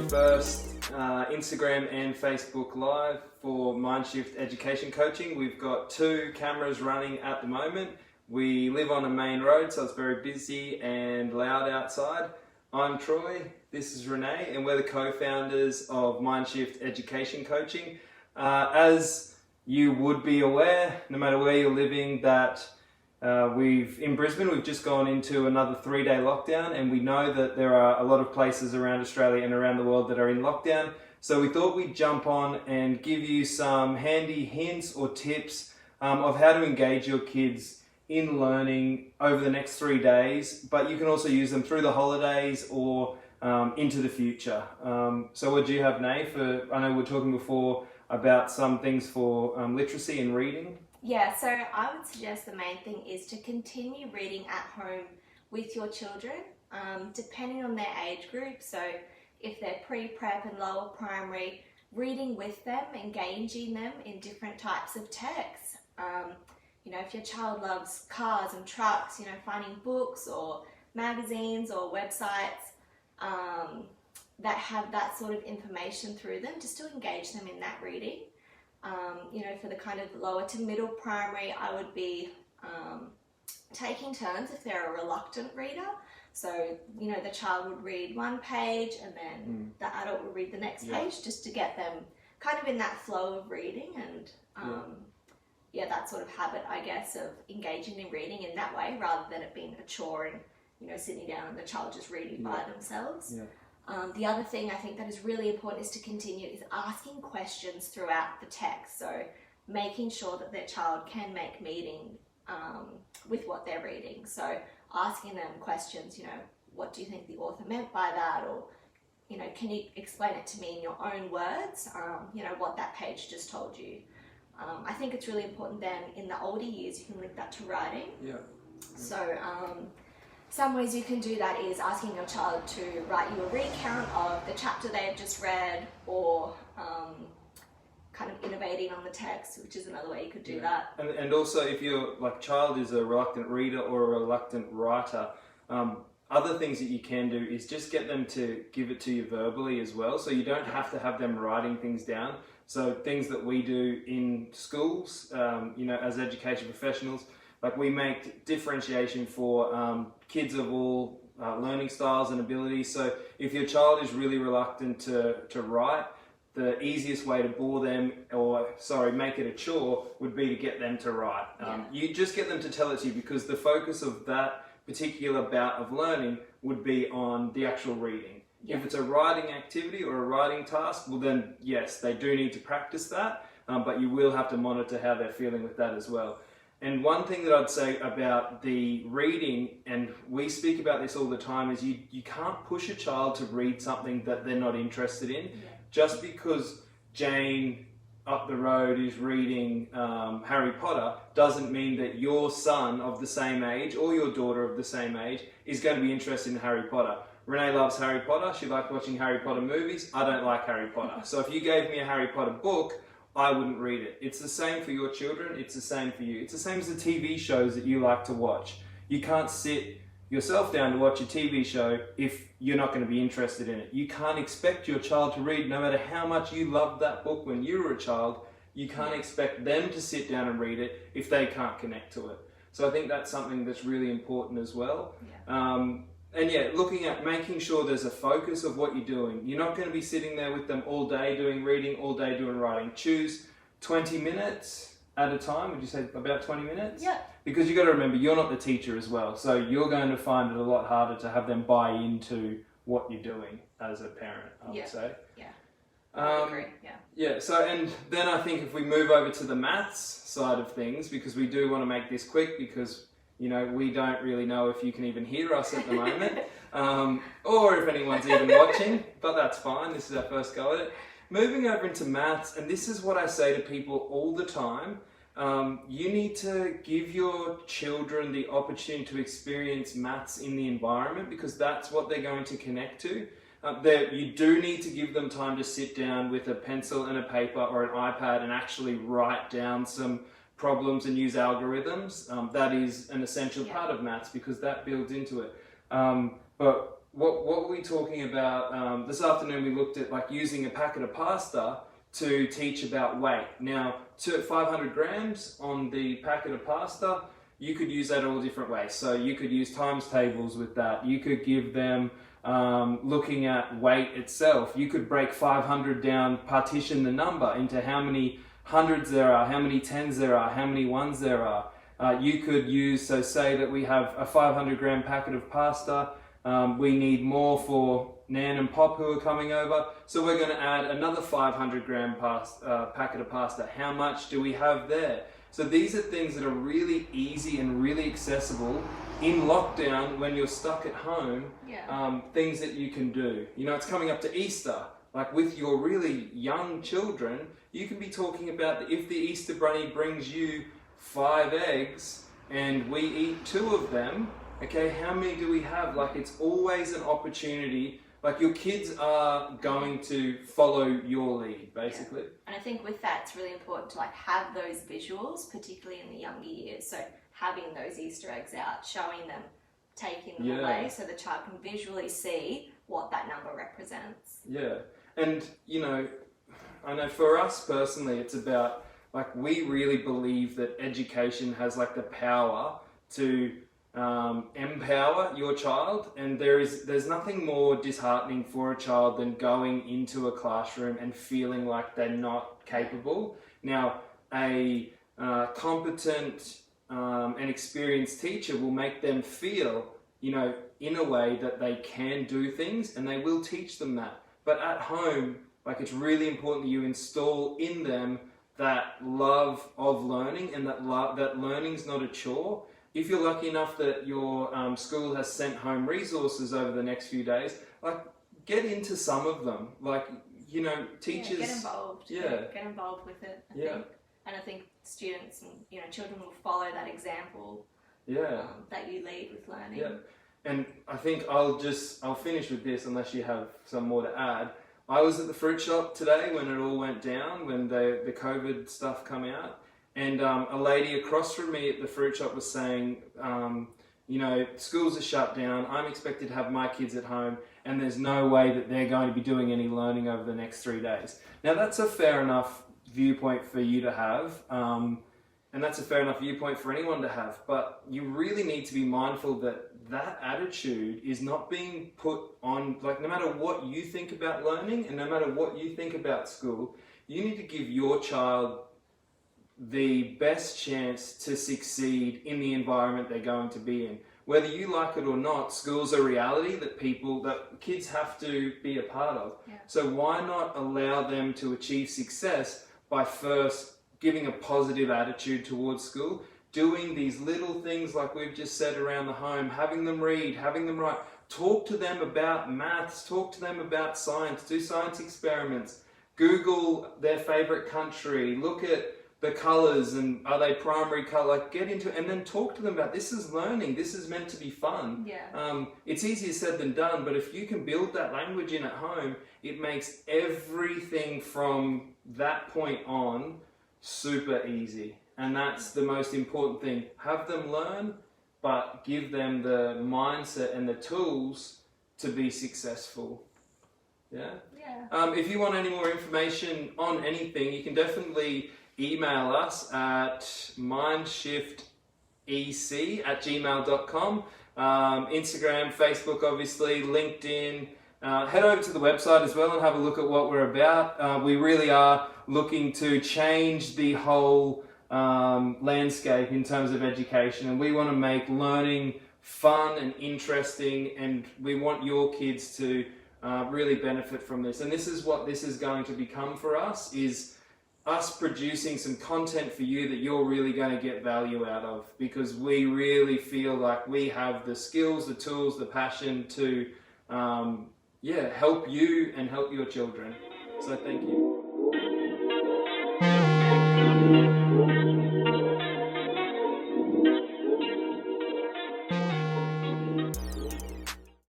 first Instagram and Facebook Live for Mindshift Education Coaching. We've got 2 cameras running at the moment. We live on a main road, so it's very busy and loud outside. I'm Troy, this is Renee, and we're the co-founders of Mindshift Education Coaching. As you would be aware, no matter where you're living, that in Brisbane, we've just gone into another 3-day lockdown, and we know that there are a lot of places around Australia and around the world that are in lockdown. So we thought we'd jump on and give you some handy hints or tips of how to engage your kids in learning over the next 3 days, but you can also use them through the holidays or into the future. So what do you have, Nay? I know we were talking before about some things for literacy and reading. Yeah, so I would suggest the main thing is to continue reading at home with your children, depending on their age group. So if they're pre-prep and lower primary, reading with them, engaging them in different types of texts. You know, if your child loves cars and trucks, you know, finding books or magazines or websites that have that sort of information through them, just to engage them in that reading. You know, for the kind of lower to middle primary, I would be taking turns if they're a reluctant reader. So, you know, the child would read one page and then the adult would read the next page, just to get them kind of in that flow of reading and that sort of habit, I guess, of engaging in reading in that way, rather than it being a chore and, you know, sitting down and the child just reading by themselves. The other thing I think that is really important is to continue is asking questions throughout the text. So making sure that their child can make meaning with what they're reading. So asking them questions, you know, what do you think the author meant by that? Or, you know, can you explain it to me in your own words? You know, what that page just told you. I think it's really important then in the older years, you can link that to writing. So some ways you can do that is asking your child to write you a recount of the chapter they've just read, or kind of innovating on the text, which is another way you could do that. And also, if your child is a reluctant reader or a reluctant writer, other things that you can do is just get them to give it to you verbally as well, so you don't have to have them writing things down. So things that we do in schools, you know, as education professionals, like we make differentiation for kids of all learning styles and abilities. So if your child is really reluctant to write, the easiest way to bore them, make it a chore, would be to get them to write. You just get them to tell it to you, because the focus of that particular bout of learning would be on the actual reading. If it's a writing activity or a writing task, well then yes, they do need to practice that, but you will have to monitor how they're feeling with that as well. And one thing that I'd say about the reading, and we speak about this all the time, is you can't push a child to read something that they're not interested in. Just because Jane up the road is reading Harry Potter doesn't mean that your son of the same age or your daughter of the same age is going to be interested in Harry Potter. Renee loves Harry Potter. She likes watching Harry Potter movies. I don't like Harry Potter. So if you gave me a Harry Potter book, I wouldn't read it. It's the same for your children. It's the same for you. It's the same as the TV shows that you like to watch. You can't sit yourself down to watch a TV show if you're not going to be interested in it. You can't expect your child to read, no matter how much you loved that book when you were a child. You can't expect them to sit down and read it if they can't connect to it. So I think that's something that's really important as well. And looking at making sure there's a focus of what you're doing. You're not going to be sitting there with them all day doing reading, all day doing writing. Choose 20 minutes at a time. Would you say about 20 minutes? Because you've got to remember, you're not the teacher as well. So you're going to find it a lot harder to have them buy into what you're doing as a parent, I would say. I agree. So, and then I think if we move over to the maths side of things, because we do want to make this quick, because you know, we don't really know if you can even hear us at the moment, or if anyone's even watching, but that's fine. This is our first go at it. Moving over into maths, and this is what I say to people all the time, you need to give your children the opportunity to experience maths in the environment, because that's what they're going to connect to. You do need to give them time to sit down with a pencil and a paper or an iPad and actually write down some problems and use algorithms. That is an essential part of maths, because that builds into it. But what were we talking about? This afternoon we looked at like using a packet of pasta to teach about weight. Now, to 500 grams on the packet of pasta, you could use that all different ways. So you could use times tables with that. You could give them looking at weight itself. You could break 500 down, partition the number into how many hundreds there are, how many tens there are, how many ones there are. You could use, so say that we have a 500 gram packet of pasta. We need more for Nan and Pop who are coming over. So we're going to add another 500 gram packet of pasta. How much do we have there? So these are things that are really easy and really accessible in lockdown when you're stuck at home. Yeah. Things that you can do. You know, it's coming up to Easter. Like with your really young children, you can be talking about that if the Easter Bunny brings you 5 eggs and we eat 2 of them, okay, how many do we have? Like, it's always an opportunity. Like, your kids are going to follow your lead, basically. Yeah. And I think with that, it's really important to like have those visuals, particularly in the younger years. So having those Easter eggs out, showing them, taking them away, so the child can visually see what that number represents. Yeah. And, you know, I know for us personally, it's about, like, we really believe that education has like the power to empower your child, and there's nothing more disheartening for a child than going into a classroom and feeling like they're not capable. Now, a competent and experienced teacher will make them feel, you know, in a way that they can do things, and they will teach them that. But at home, like, it's really important that you install in them that love of learning, and that learning's not a chore. If you're lucky enough that your school has sent home resources over the next few days, like, get into some of them. Like, you know, teachers... get involved. Yeah. Get involved with it, I Yeah. think. And I think students and, you know, children will follow that example that you lead with learning. Yeah. And I think I'll finish with this unless you have some more to add. I was at the fruit shop today when it all went down, when the COVID stuff come out. And a lady across from me at the fruit shop was saying, you know, schools are shut down. I'm expected to have my kids at home, and there's no way that they're going to be doing any learning over the next 3 days. Now, that's a fair enough viewpoint for you to have, and that's a fair enough viewpoint for anyone to have. But you really need to be mindful that that attitude is not being put on, like, no matter what you think about learning and no matter what you think about school, you need to give your child the best chance to succeed in the environment they're going to be in. Whether you like it or not, school's a reality that kids have to be a part of. Yeah. So why not allow them to achieve success by first giving a positive attitude towards school, doing these little things like we've just said around the home, having them read, having them write, talk to them about maths, talk to them about science, do science experiments, Google their favorite country, look at the colours and are they primary colour, like, get into it and then talk to them about this is learning, this is meant to be fun. Yeah. It's easier said than done, but if you can build that language in at home, it makes everything from that point on super easy. And that's the most important thing. Have them learn, but give them the mindset and the tools to be successul. Yeah? Yeah. If you want any more information on anything, you can definitely email us at mindshiftec@gmail.com. Instagram, Facebook, obviously, LinkedIn. Head over to the website as well and have a look at what we're about. We really are looking to change the whole landscape in terms of education, and we want to make learning fun and interesting, and we want your kids to really benefit from this. And this is what this is going to become for us, is us producing some content for you that you're really going to get value out of, because we really feel like we have the skills, the tools, the passion to help you and help your children. So thank you.